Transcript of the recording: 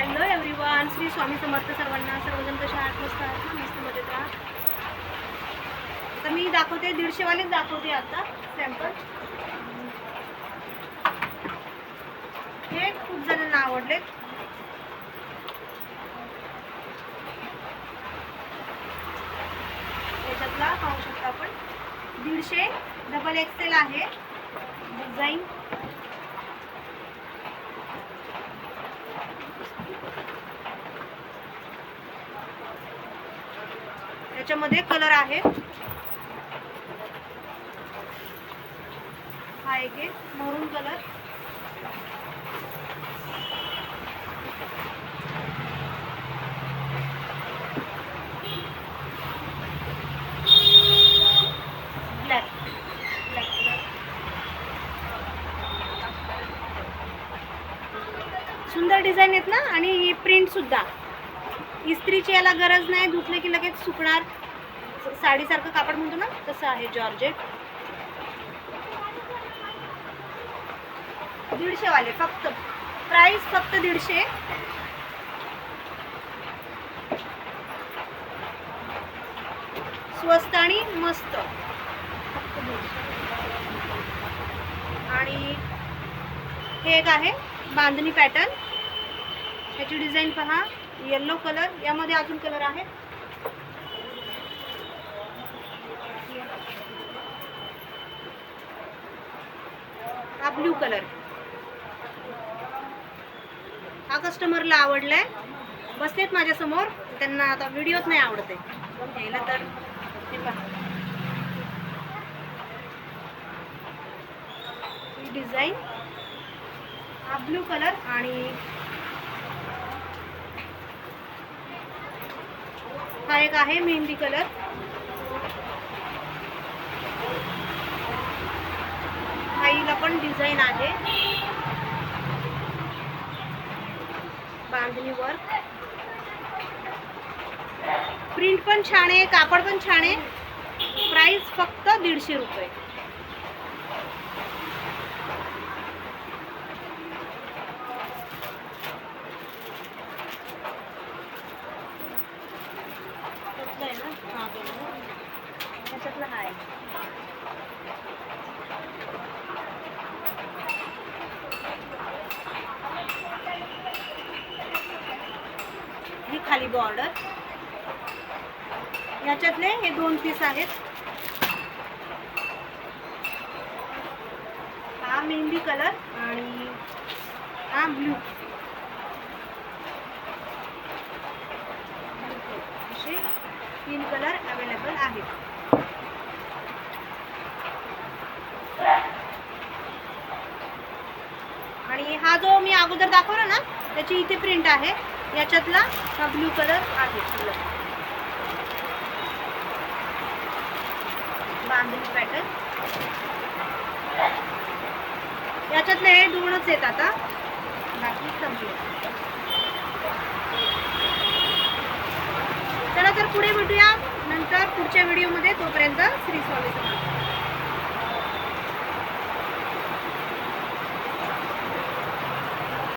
Hello everyone, Shri Swami Samarth सर्वांना. सर्वजण कशा आहात? मस्त आहात ना? मस्त मजेत राहा. आता मी दाखवते 150 वालेच दाखवते आता सॅम्पल. हे खूप जणांना आवडले. याच्यातला पाहू शकता आपण 150 डबल एक्सेल आहे. डिझाईन याच्यामध्ये कलर आहे. हा एक आहे मरून कलर, ब्लॅक कलर. सुंदर डिझाईन आहेत ना. आणि ही प्रिंट सुद्धा इस्त्रीची याला गरज नाही, धुतले की लगेच सुकणार. साडीसारखं कापड म्हणतो ना तसं आहे. जॉर्जेट 150 वाले फक्त. प्राइस फक्त 150. स्वस्त आणि मस्त. फक्त 150. आणि हे एक आहे बांधणी पॅटर्न. ह्याची डिझाईन पहा. येलो कलर, यामध्ये अजून कलर आहे. हा ब्ल्यू कलर. हा कस्टमरला आवडलाय, बसलेत माझ्या समोर. त्यांना आता व्हिडिओच नाही आवडत आहे घ्यायला, तर हे पहा ही डिझाईन. हा ब्ल्यू कलर आणि हा एक आहे मेहंदी कलर. हाईला पण डिझाईन आहे बांधणी वर्क. प्रिंट पण छान आहे, कापड पण छान आहे. प्राइस फक्त 150 रुपये. ह्याच्यातला हा आहे. ही खाली बॉर्डर. याच्यातले हे 2 पीस आहेत. हा मेहंदी कलर आणि हा ब्ल्यू. असे 3 कलर अवेलेबल आहेत. आणि हा जो मी अगोदर दाखवला ना त्याची इथे प्रिंट आहे. याच्यातला हा ब्ल्यू कलर आहे. बांधणी पॅटर्न. याच्यातले हे 2च आहेत आता, बाकी संपले. चला तर पुढे भेटूया नंतर पुढच्या व्हिडिओमध्ये. तोपर्यंत श्री स्वामी समर्थ.